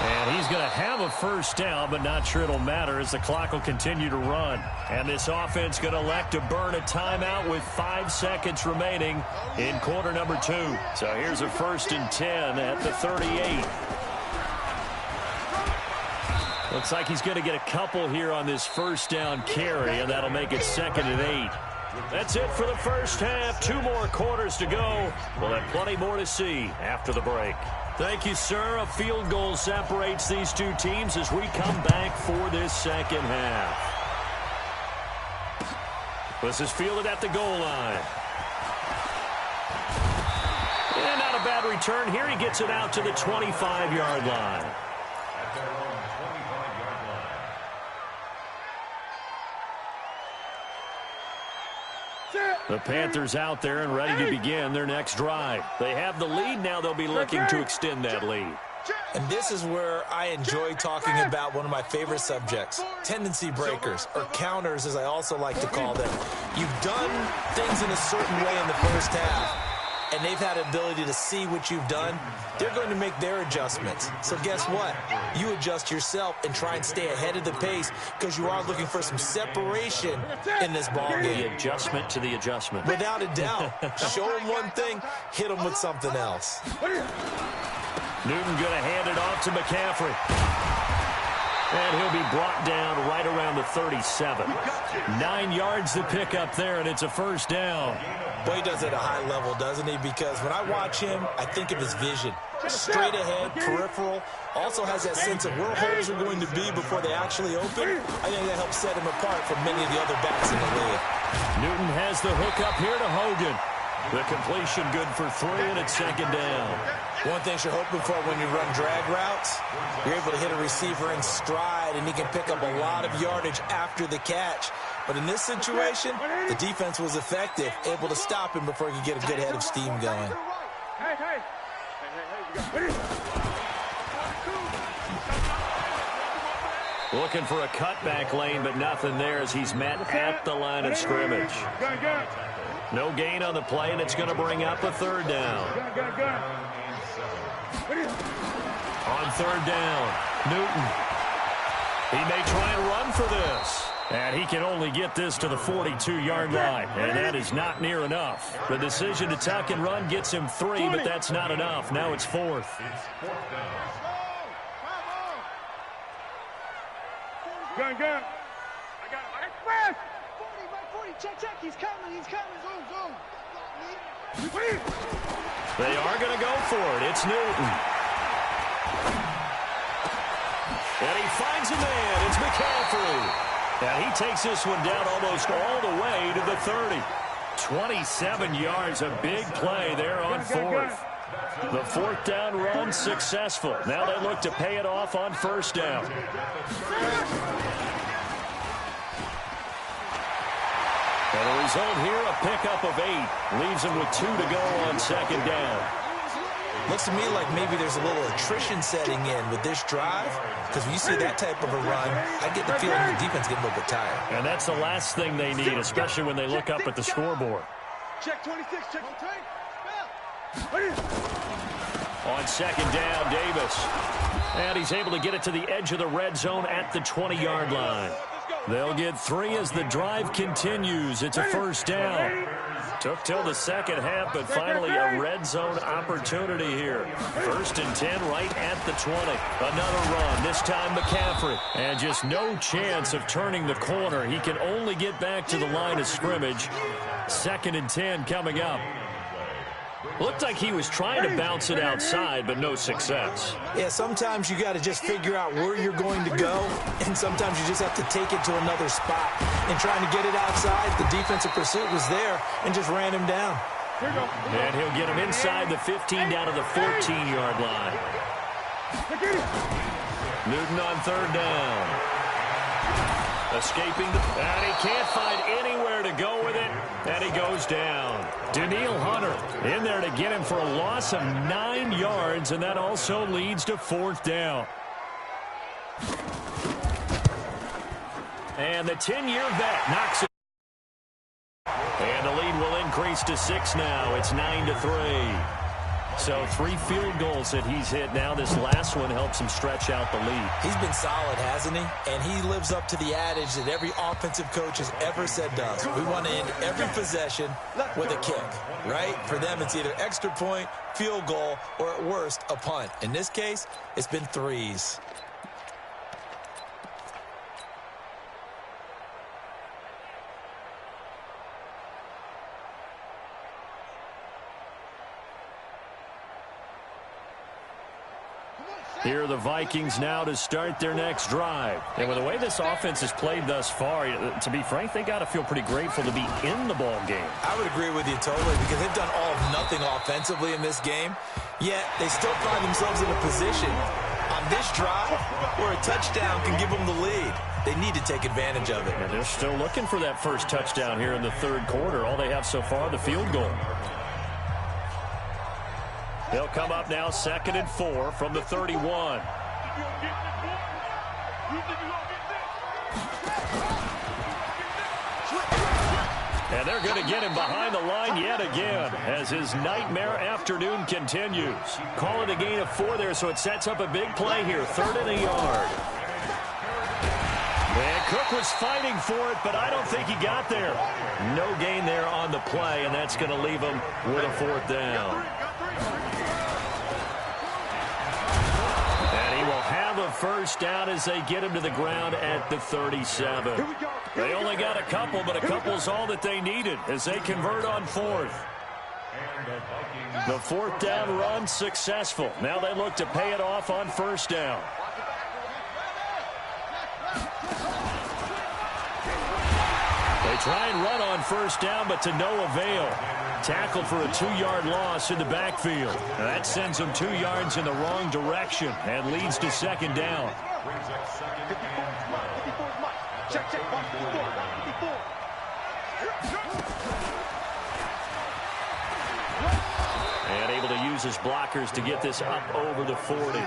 S1: And he's going to have a first down, but not sure it'll matter as the clock will continue to run. And this offense going to elect to burn a timeout with 5 seconds remaining in quarter number 2. So here's a 1st and 10 at the 38. Looks like he's going to get a couple here on this first down carry, and that'll make it 2nd and 8. That's it for the first half. 2 more quarters to go. We'll have plenty more to see after the break. Thank you, sir. A field goal separates these two teams as we come back for this second half. This is fielded at the goal line. And not a bad return here. He gets it out to the 25-yard line.
S3: At their own 25-yard line.
S1: The Panthers out there and ready to begin their next drive. They have the lead. Now they'll be looking to extend that lead.
S4: And this is where I enjoy talking about one of my favorite subjects, tendency breakers, or counters as I also like to call them. You've done things in a certain way in the first half, and they've had the ability to see what you've done. They're going to make their adjustments. So guess what? You adjust yourself and try and stay ahead of the pace because you are looking for some separation in this ball game.
S1: The adjustment to the adjustment.
S4: Without a doubt. Show them one thing, hit them with something else.
S1: Newton going to hand it off to McCaffrey. And he'll be brought down right around the 37. 9 yards to pick up there, and it's a first down.
S4: Boy, he does it at a high level, doesn't he? Because when I watch him, I think of his vision. Straight ahead, peripheral. Also has that sense of where holes are going to be before they actually open. I think that helps set him apart from many of the other backs in the league.
S1: Newton has the hook up here to Hogan. The completion good for 3, and it's second down.
S4: One thing you're hoping for when you run drag routes, you're able to hit a receiver in stride, and he can pick up a lot of yardage after the catch. But in this situation, the defense was effective, able to stop him before he could get a good head of steam going.
S1: Looking for a cutback lane, but nothing there as he's met at the line of scrimmage. No gain on the play, and it's going to bring up a third down. On third down, Newton. He may try and run for this. And he can only get this to the 42-yard line, and that is not near enough. The decision to tuck and run gets him 3, but that's not enough. Now it's 4th.
S2: Gun. I got him. Express! 40, check. He's coming. Zoom.
S1: They are going to go for it. It's Newton. And he finds a man. It's McCaffrey. And he takes this one down almost all the way to the 30. 27 yards, a big play there on 4th. The 4th down run successful. Now they look to pay it off on first down. And the result here, a pickup of 8. Leaves him with 2 to go on second down.
S4: Looks to me like maybe there's a little attrition setting in with this drive, because when you see that type of a run, I get the feeling the defense getting a little bit tired.
S1: And that's the last thing they need, especially when they look up at the scoreboard.
S2: Check 26, check 10.
S1: On second down, Davis. And he's able to get it to the edge of the red zone at the 20-yard line. They'll get 3 as the drive continues. It's a first down. Took till the second half, but finally a red zone opportunity here. 1st and 10 right at the 20. Another run, this time McCaffrey. And just no chance of turning the corner. He can only get back to the line of scrimmage. 2nd and 10 coming up. Looked like he was trying to bounce it outside, but no success.
S4: Yeah, sometimes you got to just figure out where you're going to go, and sometimes you just have to take it to another spot. And trying to get it outside, the defensive pursuit was there and just ran him down.
S1: And he'll get him inside the 15 down to the 14-yard line. Newton on third down. Escaping, and he can't find anywhere to go with it, and he goes down. Daniil Hunter in there to get him for a loss of 9 yards, and that also leads to 4th down. And the 10-year vet knocks it. And the lead will increase to 6 now. It's 9-3. So 3 field goals that he's hit now. This last one helps him stretch out the lead.
S4: He's been solid, hasn't he? And he lives up to the adage that every offensive coach has ever said to us. We want to end every possession with a kick, right? For them, it's either extra point, field goal, or at worst, a punt. In this case, it's been 3s.
S1: Here are the Vikings now to start their next drive. And with the way this offense has played thus far, to be frank, they got to feel pretty grateful to be in the ball game.
S4: I would agree with you totally, because they've done all of nothing offensively in this game, yet they still find themselves in a position on this drive where a touchdown can give them the lead. They need to take advantage of it.
S1: And they're still looking for that first touchdown here in the third quarter. All they have so far, the field goal. They'll come up now 2nd and 4 from the 31. And they're going to get him behind the line yet again as his nightmare afternoon continues. Call it a gain of 4 there, so it sets up a big play here. 3rd and a yard. And Cook was fighting for it, but I don't think he got there. No gain there on the play, and that's going to leave him with a 4th down. And he will have a first down as they get him to the ground at the 37. They only got a couple, but a couple's all that they needed as they convert on 4th. The 4th down run successful. Now they look to pay it off on 1st down. They try and run on 1st down, but to no avail. Tackled for a 2-yard loss in the backfield. Now that sends them 2 yards in the wrong direction and leads to 2nd down. And able to use his blockers to get this up over the 40.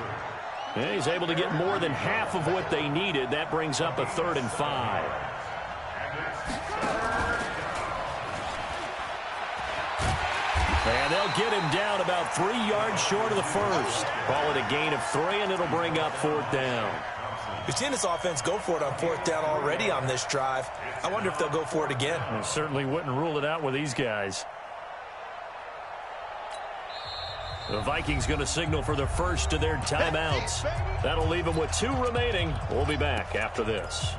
S1: And he's able to get more than half of what they needed. That brings up a 3rd and 5. And they'll get him down about 3 yards short of the first. Call it a gain of 3, and it'll bring up 4th down.
S4: We've seen this offense go for it on 4th down already on this drive. I wonder if they'll go for it again.
S1: I certainly wouldn't rule it out with these guys. The Vikings going to signal for the first of their timeouts. That'll leave them with 2 remaining. We'll be back after this.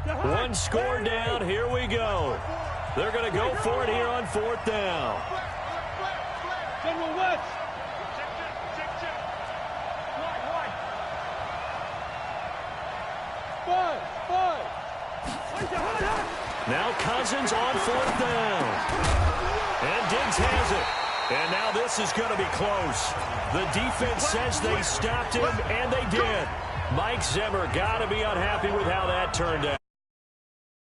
S1: One score down. Here we go. They're going to go for it here on 4th down. Now Cousins on 4th down. And Diggs has it. And now this is going to be close. The defense says they stopped him, and they did. Mike Zimmer got to be unhappy with how that turned out.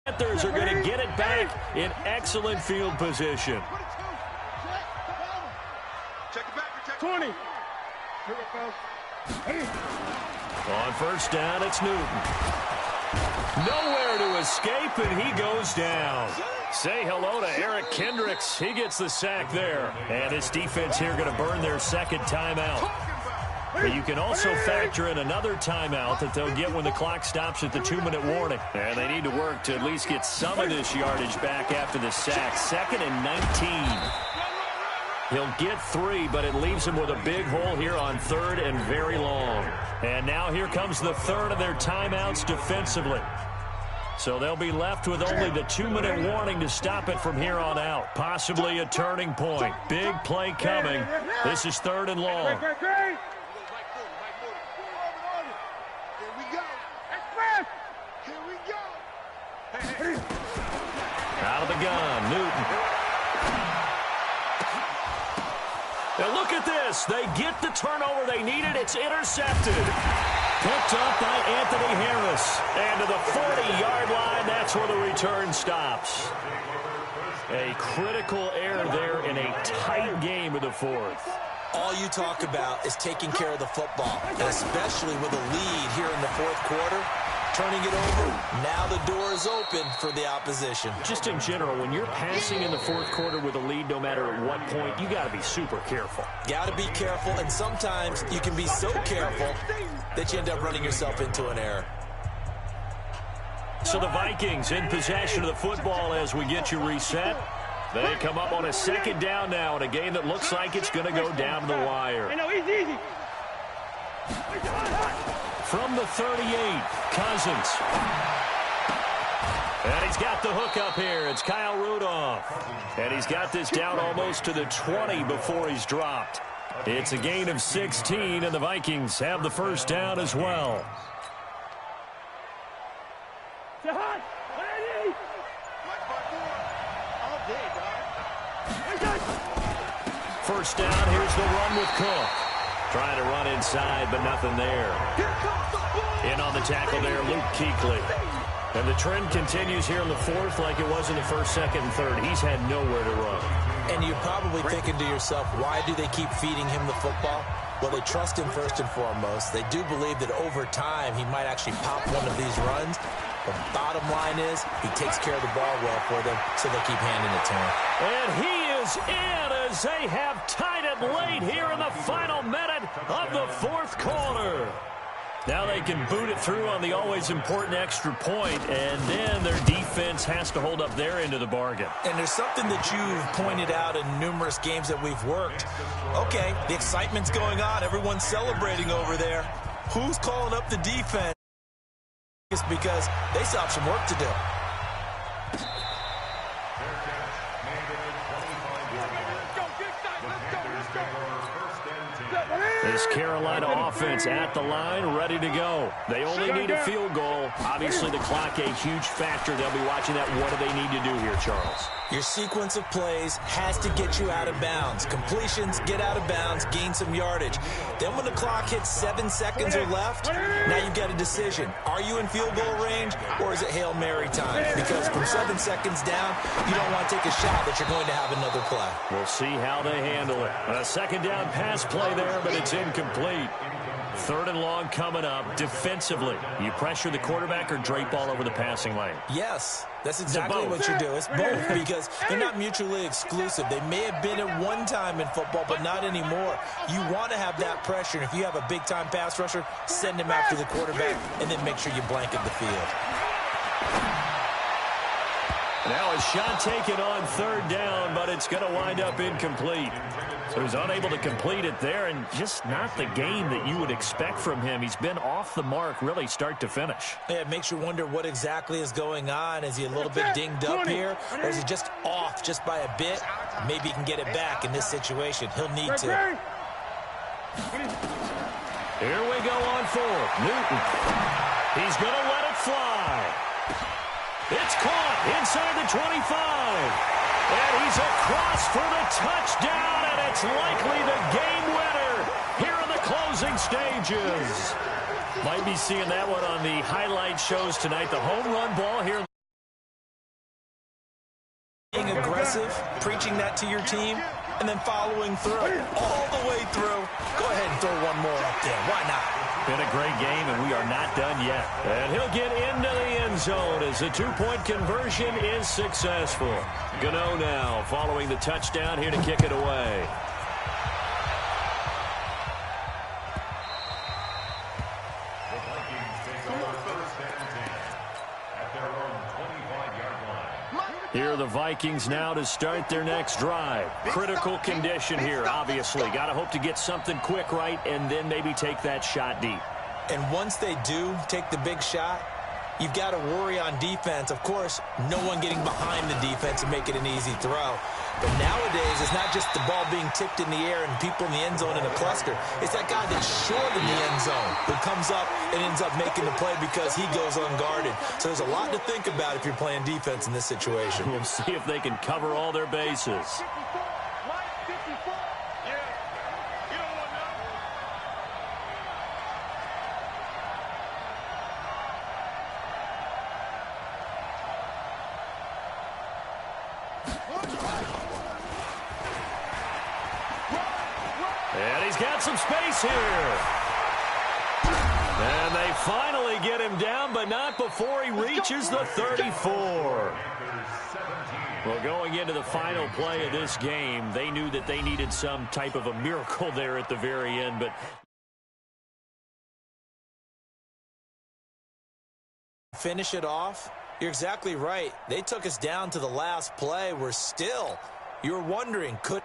S1: Panthers are going to get it back in excellent field position.
S2: 20.
S1: On 1st down, it's Newton. Nowhere to escape, and he goes down. Say hello to Eric Kendricks. He gets the sack there. And this defense here going to burn their 2nd timeout. But you can also factor in another timeout that they'll get when the clock stops at the 2-minute warning. And they need to work to at least get some of this yardage back after the sack. 2nd and 19. He'll get 3, but it leaves him with a big hole here on 3rd and very long. And now here comes the 3rd of their timeouts defensively. So they'll be left with only the 2-minute warning to stop it from here on out. Possibly a turning point. Big play coming. This is 3rd and long. Out of the gun, Newton. Now look at this. They get the turnover they needed. It's intercepted. Picked up by Anthony Harris. And to the 40-yard line, that's where the return stops. A critical error there in a tight game of the 4th.
S4: All you talk about is taking care of the football, and especially with a lead here in the 4th quarter. Turning it over, now the door is open for the opposition.
S1: Just in general, when you're passing in the 4th quarter with a lead, no matter at what point, you got to be super careful.
S4: Got to be careful, and sometimes you can be so careful that you end up running yourself into an error.
S1: So the Vikings in possession of the football as we get you reset. They come up on a 2nd down now in a game that looks like it's going to go down to the wire.
S2: Easy.
S1: From the 38, Cousins. And he's got the hook up here. It's Kyle Rudolph. And he's got this down almost to the 20 before he's dropped. It's a gain of 16, and the Vikings have the first down as well. first down. Here's the run with Cook. Trying to run inside, but nothing there. In on the tackle there, Luke Kuechly. And the trend continues here in the fourth like it was in the first, second, and third. He's had nowhere to run.
S4: And you're probably thinking to yourself, why do they keep feeding him the football? Well, they trust him first and foremost. They do believe that over time he might actually pop one of these runs. But bottom line is he takes care of the ball well for them, so they keep handing it to him.
S1: And he is in as they have tied it late here in the final minute of the fourth quarter. Now they can boot it through on the always important extra point, and then their defense has to hold up their end of the bargain.
S4: And there's something that you've pointed out in numerous games that we've worked. Okay, the excitement's going on. Everyone's celebrating over there. Who's calling up the defense? It's because they still have some work to do.
S1: This Carolina offense at the line, ready to go. They only need a field goal. Obviously, the clock a huge factor. They'll be watching that. What do they need to do here, Charles?
S4: Your sequence of plays has to get you out of bounds. Completions, get out of bounds, gain some yardage. Then when the clock hits 7 seconds or left, now you've got a decision. Are you in field goal range, or is it Hail Mary time? Because from 7 seconds down, you don't want to take a shot that you're going to have another play.
S1: We'll see how they handle it. A second down pass play there, but it's incomplete. Third and long coming up. Defensively, you pressure the quarterback or drape all over the passing lane?
S4: Yes, that's exactly what you do. It's both, because they're not mutually exclusive. They may have been at one time in football, but not anymore. You want to have that pressure, and if you have a big-time pass rusher, send him after the quarterback, and then make sure you blanket the field.
S1: Now a shot taken on third down, but it's going to wind up incomplete. So he's unable to complete it there, and just not the game that you would expect from him. He's been off the mark, really, start to finish.
S4: Yeah, it makes you wonder what exactly is going on. Is he a little bit dinged up here, or is he just off just by a bit? Maybe he can get it back in this situation. He'll need to.
S1: Here we go on fourth. Newton. He's going to let it fly. It's caught inside the 25. And he's across for the touchdown, and it's likely the game winner here in the closing stages. Might be seeing that one on the highlight shows tonight. The home run ball here.
S4: Being aggressive, preaching that to your team, and then following through all the way through. Go ahead and throw one more up there. Why not?
S1: Been a great game, and we are not done yet. And he'll get into the end zone as the two-point conversion is successful. Gano now following the touchdown here to kick it away.
S3: The Vikings take over first and 10 at their own 25-yard line.
S1: Here are the Vikings now to start their next drive. Critical condition here, obviously. Got to hope to get something quick right and then maybe take that shot deep.
S4: And once they do take the big shot, you've got to worry on defense. Of course, no one getting behind the defense and make it an easy throw. But nowadays, it's not just the ball being tipped in the air and people in the end zone in a cluster. It's that guy that's short in the end zone who comes up and ends up making the play because he goes unguarded. So there's a lot to think about if you're playing defense in this situation.
S1: We'll see if they can cover all their bases. And he's got some space here. And they finally get him down, but not before he reaches the 34. Well, going into the final play of this game, they knew that they needed some type of a miracle there at the very end, but
S4: finish it off. You're exactly right. They took us down to the last play. We're still, you're wondering, could